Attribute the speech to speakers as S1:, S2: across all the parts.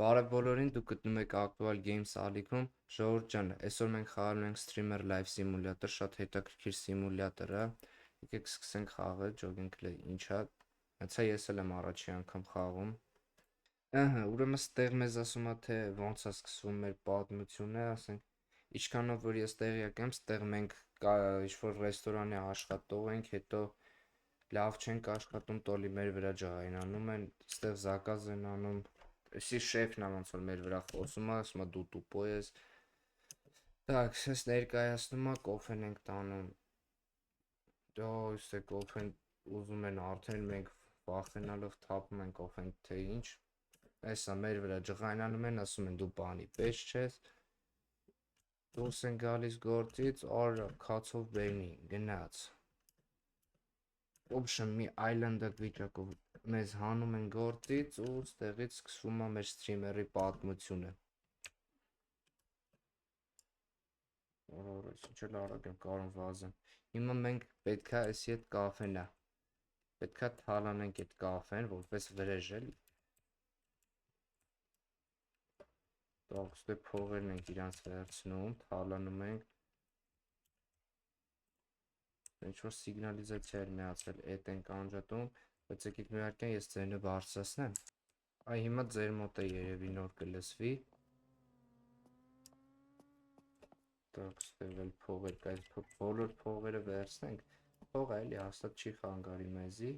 S1: Բարև բոլորին, դուք գտնում եք Actual Games ալիքում, ժողովուրդ ջան, այսօր մենք խաղալու ենք Streamer Live Simulator, շատ հետաքրքիր սիմուլյատոր է, եկեք սկսենք խաղը, ջոգինգը ինչա, հենց ես էլ եմ առաջի անգամ խաղում, ուրեմն ստեղ մեզ ասում է, թե ոնց է սկսվում մեր պատմությունը, ասենք, ինչքանով որ ես տեղյակ եմ, ստեղ մենք ինչ-որ ռեստորանի աշխատող ենք, հետո լավ չենք աշխատում, տոլի մեր վրա ջղայնանում են, ստեղ զակազ են անում, Էսի շեֆն է ոնց որ մեր վրա խոսում է, ասում է դու տուպո ես։ Так, սես ներկայացնում է, կոֆեն ենք տանում։ Դո, իստե կոֆեն ուզում են արդեն մենք վախենալով թափում ենք կոֆեն թե ինչ։ Էսա մեր վրա ջղայնանում են, ասում են դու բանի պես չես։ Դուրս են գալիս գործից, օր քացով բերնի, գնաց։ Option մի island-ակ վիճակով մեզ հանում են գործից ու ստեղից սկսվում է մեր սթրիմերի պատմությունը։ Ինչ էլ արագ եմ կարող վազեմ։ Հիմա մենք պետքա էսի հետ կաֆենա։ Պետքա թալանենք այդ կաֆեն, որպես վրեժ էլի։ Տոքստե փողերն ենք իրանց վերցնում, թալանում ենք։ Ինչ-որ սիգնալիզացիա էր միացել, էդ ենք անջատում, բայց եկեք միարկյան ես ձայնը բարձրացնեմ։ Այ հիմա ձեր մոտ է երևի նոր կլսվի։ Так, ստեղել փողեր, կայց բոլոր փողերը վերցնենք, փողը էլի հաստատ չի խանգարի մեզի։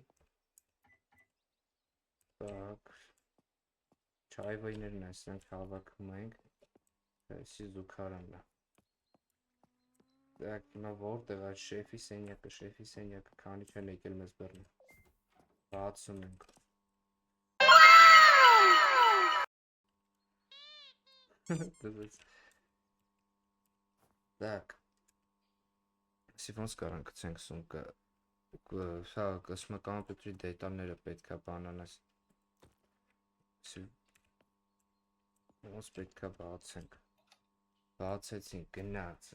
S1: Так, չայվայներն այսենք հավաքում ենք, այսի զուգարանն է։ Так, հիմա որտեղ այդ շեֆի սենյակը քանի չեն եկել մեզ բռնել։ Բացում ենք։ Так, սի ոնց կարան գցենք սումկը, սա կսմը կամպյուտերի դետալները պետքա բանանես, ոնց պետքա բացենք, բացեցինք, գնաց,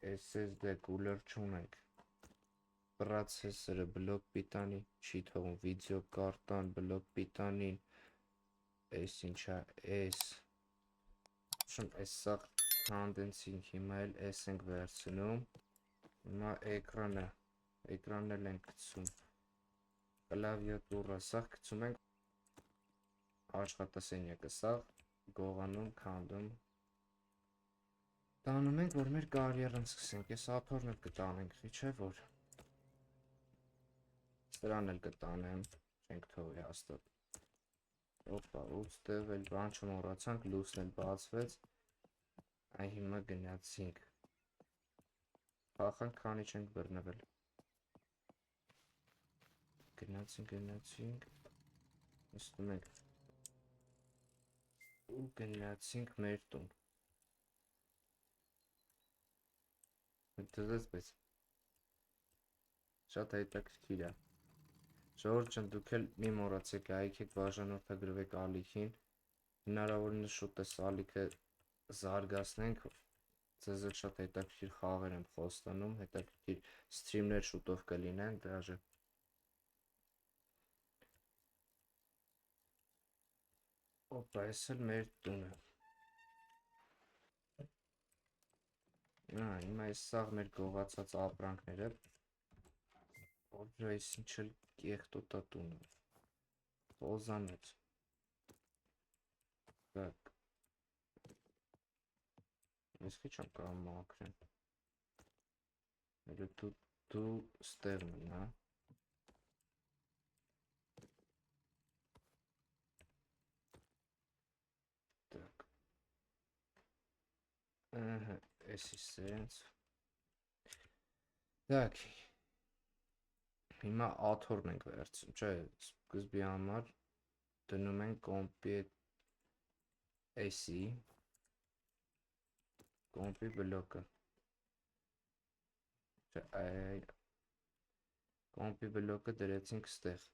S1: SSD կուլեր չունենք, պրոցեսորը բլոկ պիտանի, չի թողում վիդեո կարտան, բլոկ պիտանին, այս ինչա, այս, շում այս սաղ կանդենսինք, հիմա էլ այս ենք վերցնում, հիմա էկրանն էլ ենք գցում, կլավիատուրը, սաղ գցում ենք, աշխատասենյակը, սաղ գողանում, քանդում, տանում ենք, որ մեր կարիերն սկսենք, ես ափորն էլ կտանենք, չէ որ, սրան էլ կտանեմ, չենք թողի հաստատ, ոպա, ուստեղ էլ բան չմոռացանք, լուսն էլ բացվեց, այ հիմա գնացինք, փախանք, քանի չենք բռնվել, գնացինք, նստում ենք, ու գնացինք մեր տուն, դրեց պես, շատ հետաքրքիր է, ժողովուրդ ջան, դուք էլ մի մոռացեք լայքեք, բաժանորդագրվեք ալիքին, հնարավորինս շուտ էս ալիքը զարգացնենք, ձեզ էլ շատ հետաքրքիր խաղեր եմ խոստանում, հետաքրքիր սթրիմներ շուտով կլինեն, դաժե Օպա, ես էլ մեր տունը հիմա այս սաղ մեր գողացած ապրանքները որ այս ինչ էլ կեղտոտա տունը խոզանոց так ես քիչ եմ կարող մաքրեմ elə դու ստեղ մնա так էսի սենց так հիմա աթոռն ենք վերցնում չէ սկզբի համար դնում ենք կոմպի էսի կոմպի բլոկը կոմպի բլոկը դրեցինք ստեղ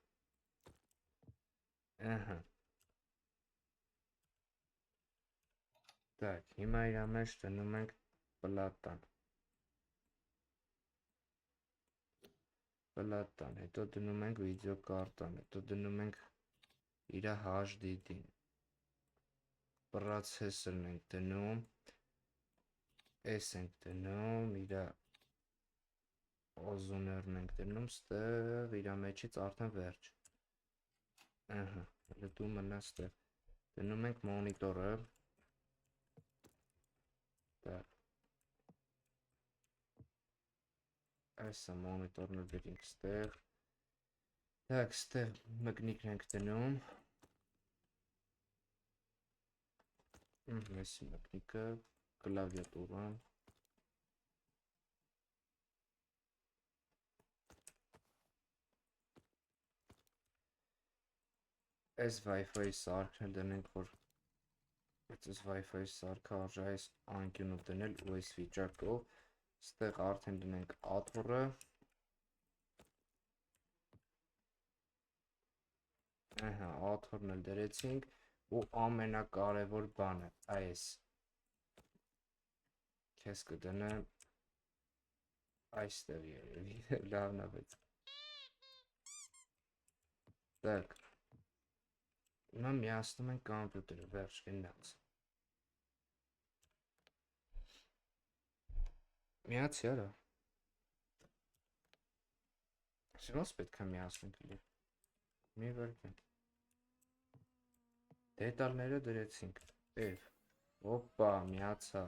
S1: Так, հիմա իրա մեջ դնում ենք պլատան, հետո դնում ենք վիդեո կարտան, հետո դնում ենք իրա HDD-ին, processor-ն ենք դնում, S ենք դնում, իրա օզոներն ենք դնում, ստեղ իրա մեջից արդեն վերջ, հələ դու մնա ստեղ, դնում ենք մոնիտորը, այսա մոնիտորն էլ դրինք ստեղ, так, ստեղ մկնիկն ենք դնում, Այսի մկնիկը, կլավիատուրան, այս Wi-Fi սարքն դնենք, որ այս Wi-Fi սարքը արժա այս անկյունով դնել ու այս վիճակով, ստեղ արդեն դնենք աթոռը, աթոռն էլ դրեցինք ու ամենակարևոր բանը այս քեզ կդնեմ այստեղ երևի լավն է բայց так նա միացնում ենք կոմպյուտերը վերջ գնաց միացի արա Սրանց պետք է միացնենք լի մի վարկան դետալները դրեցինք F Օպա միացա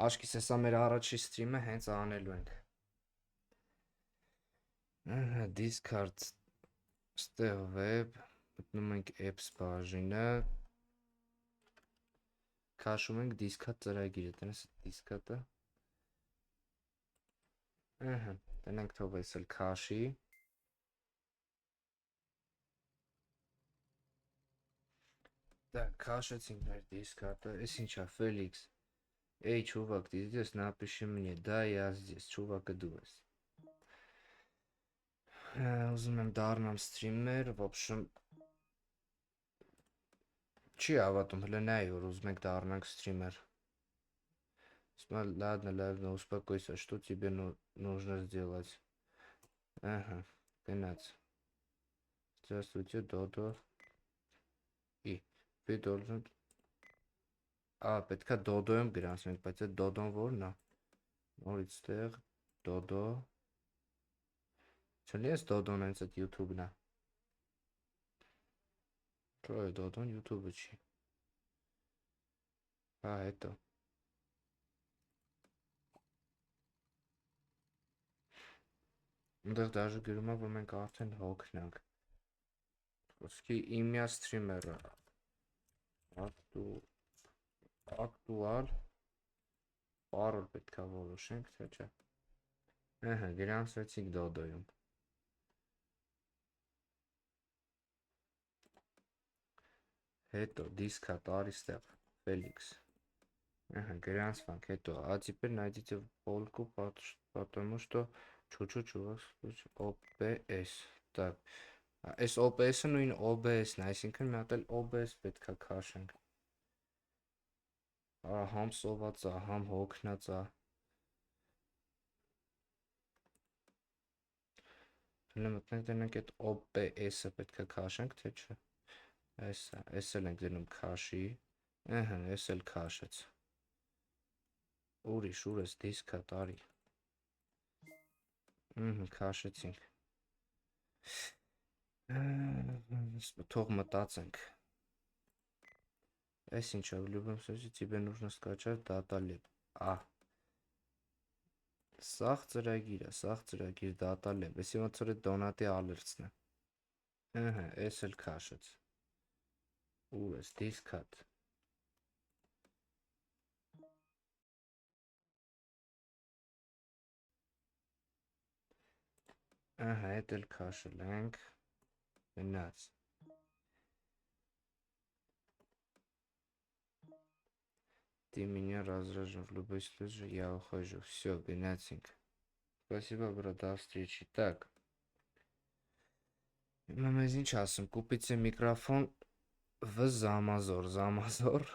S1: Աշկիս հեսա մեր առաջի ստրիմը հենց անելու ենք Discard ստեղ web մտնում ենք apps բաժինը քաշում ենք Discard ծրագիրը տնես Discard-ը տնենք թող էս էլ քաշի Так, քաշեցինք մեր Discard-ը էս ինչա Felix Эй, чувак, ты здесь, напиши мне. Да, я здесь, чувак, иду. Ուզում եմ դառնամ սթրիմեր, в общем, չի հավատում, հələ նայ, որ ուզում եք դառնանք սթրիմեր. Ладно, успокойся, что тебе нужно сделать? Ага, гнать. Здравствуйте, Додо. И, ты должен... պետք է Դոդոյում գրանցենք, բայց այդ Դոդոն որն է? Նորից ստեղ, Դոդո. Չլի ես Դոդոն հենց այդ YouTube-ն է? Չէ, Դոդոն YouTube-ը չի։ Это։ Այնտեղ դաժե գրում է, որ մենք արդեն հոգնանք։ Խոսքի իմյա սթրիմերը։ Ակտուալ Պարոլ պետք է որոշենք, թե չէ։ Գրանցվեցինք Դոդոյում։ Հետո դիսկա տարի ստեղ, Felix։ Գրանցվանք, հետո, а теперь найдите полку, потому что чуть-чуть у вас OBS։ Так, այս OBS-ը նույն OBS-ն է, այսինքն մի հատ էլ OBS պետք է քաշենք։ Համ սոված է, համ հոգնած է։ Հələ մտնենք դնենք այդ OBS-ը պետք է քաշենք, թե չէ։ Այս էլ ենք դնում քաշի։ Այս էլ քաշեց։ Ուրիշ, ուրես դիսկա տարի։ Քաշեցինք։ Թող մտածենք։ Այս ինչա, в любом случае тебе нужно скачать DataLab։ Սաղ ծրագիր է, DataLab։ Էսի ոնց որ է դոնատի ալերցն է։ Այս էլ քաշեց։ Ուր ես, դիսկատ։ Այդ էլ քաշել ենք։ Գնաց։ Ты меня раздражаешь, в любой случае я ухожу. Все, гнятинг. Спасибо, брат, до встречи. Так. Մեզ ինչ ասում, կուպիցե միկրոֆոն в Zamazor.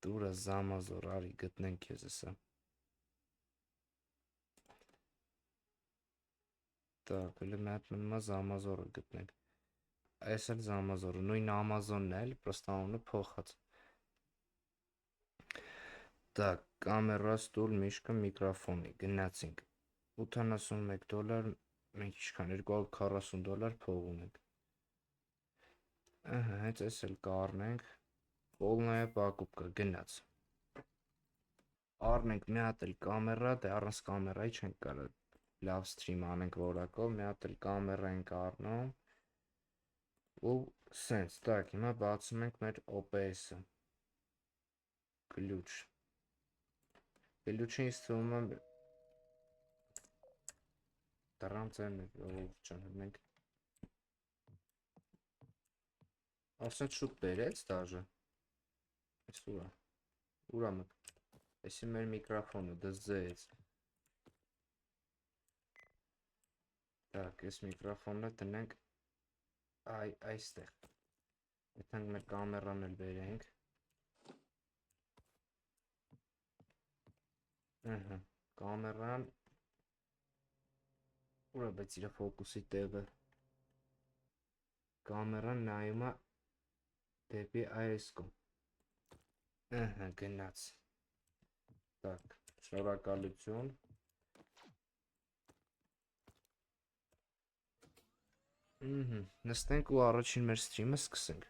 S1: Դուրը Zamazor, արի գտնենք, ես ասա։ Так, հələ մի հատ մնում է Զամազորը գտնենք։ Այս էլ Զամազորը, նույն Ամազոնն էլ, պրոստը անունը փոխած։ Так, կամերա, ստուլ, միշկը, միկրոֆոնի, գնացինք։ $81, մենք ինչքան $240 փող ունենք։ Ահա, հենց այս էլ կառնենք։ Полная покупка, գնաց։ Առնենք մի հատ էլ կամերա, դե առանց կամերայի չենք կարող լավ սթրիմ անենք որակով, մի հատ էլ կամերա ենք առնում ու սենց, так, հիմա բացում ենք մեր OBS-ը, գլուչը ինձ թվում է դրամ ձերն ջան, մենք ասենց շուտ բերեց դաժը, այս ուրա մտ, այսի մեր միկրոֆոնը դզեց, так, այս միկրոֆոնը տնենք այստեղ, այդենք մեր կամերան էլ բերենք, կամերան, ուրա բայց իրա ֆոկուսի տեղը, կամերան նայում է դեպի այս կողմ, գնաց, так, շնորհակալություն, նստենք ու առաջին մեր սթրիմը սկսենք,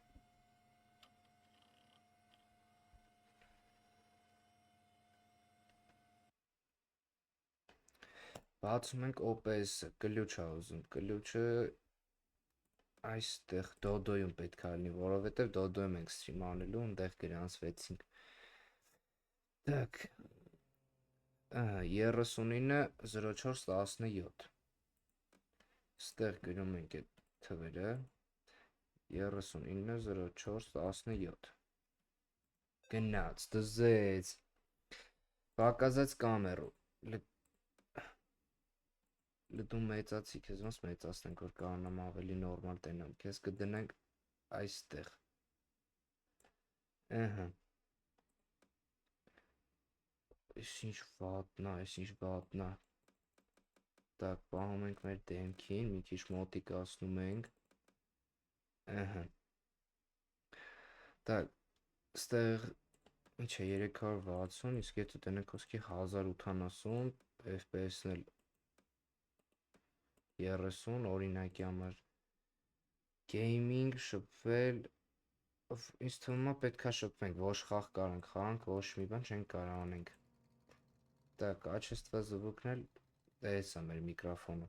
S1: բացում ենք OBS-ը, կլյուչ ա ուզում, կլյուչը այստեղ դոդոյում պետք է լինի, որովհետև դոդոյում ենք սթրիմ անելու, ընդեղ գրանցվեցինք, так, 390417, ստեղ գրում ենք այդ թվերը, 390417, գնաց, դզեց, պակասած կամերու, լդում մեծացի, քեզ ոնց մեծացնենք, որ կարողանամ ավելի նորմալ տենամ, քեզ կդնենք այստեղ, այս ինչ վատնա, так, պահում ենք մեր դեմքին, մի քիչ մոտիկացնում ենք, так, ստեղ, ինչ է 360, իսկ եթե տնենք ոսկի 1080, FPS-ն էլ 30, օրինակի համար, gaming, շպվել, ինձ թվում է պետք է շպվենք, ոչ խաղ կարանք խաղանք, ոչ մի բան չենք կարող անենք, так, качество звукն էլ, այս է մեր միկրոֆոնը,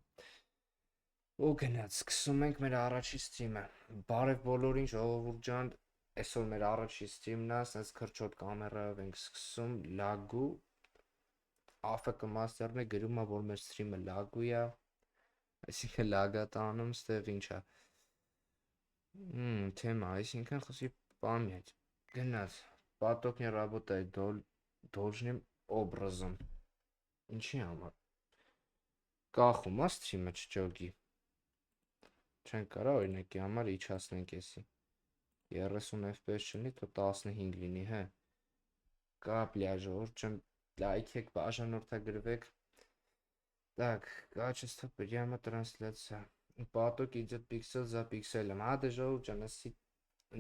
S1: ու գնաց, սկսում ենք մեր առաջի սթրիմը, բարև բոլորին ժողովուրդ ջան, այսօր մեր առաջի սթրիմն է, սենց քրչոտ կամերայով ենք սկսում, լագու, AFK Master-ն է գրում է, որ մեր սթրիմը լագու է, այսինքն լագատանում, ստեղ ինչ է, թեմա, այսինքն խոսի պամյաց, գնաց, поток не работает должным образом, ինչի համար, կախում է սթրիմը չջոգի, չենք կարա օրինակի համար իջացնենք եսի, 30 FPS չլինի, թո 15 լինի, հե, կապլյա ժողովուրդ ջան, լայք եք, բաժանորդագրվեք, так, качество прямо трансляция, поток идет пиксель за пикселем, դե ժողովուրդ ջան, ասի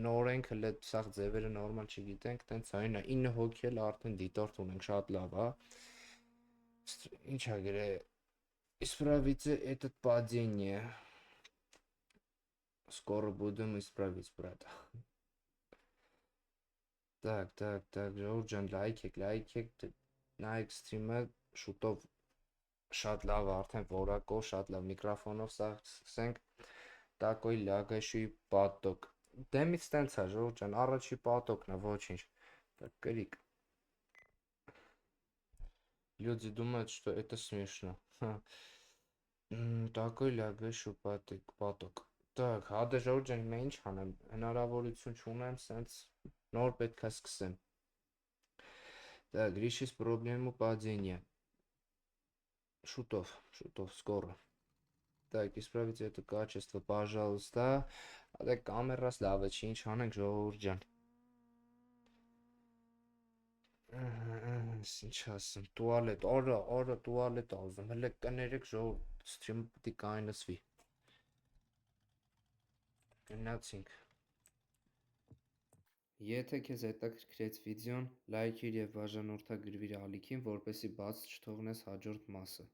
S1: նոր ենք, հլը սաղ ձևերը նորմալ չգիտենք, տենց այն է, 9 հոգի էլ արդեն դիտորդ ունենք, շատ լավ, ինչ է գրե, исправите этот падение, скоро будем исправить, брат, так, ժողովուրդ ջան, լայք եք, նայեք սթրիմը, շուտով շատ լավ արդեն որակով, շատ լավ միկրոֆոնով սաղ սկսենք, такой лягащий поток, դեմից տենց է, ժողովուրդ ջան, առաջի պատոկն է, ոչինչ, так, կրիկ, люди думают, что это смешно, такой лягащий поток, так, հադե ժողովուրդ ջան, հիմա ինչ անեմ, հնարավորություն չունեմ, սենց նոր պետք է սկսեմ, так, решить проблему падения, шутов, скоро, так, исправите это качество, пожалуйста, դե կամերաս լավ է, չի ինչ անենք ժողովուրդ ջան, ինչ ասեմ, տուալետ, արա տուալետ ազում, հլը կներեք ժողովուրդ, Սթրիմը պետք է կայնացվի։ Գնացինք։ Եթե քեզ հետաքրքրեց վիդեոն, լայքիր և բաժանորդագրվիր ալիքին, որպեսզի բաց չթողնես հաջորդ մասը։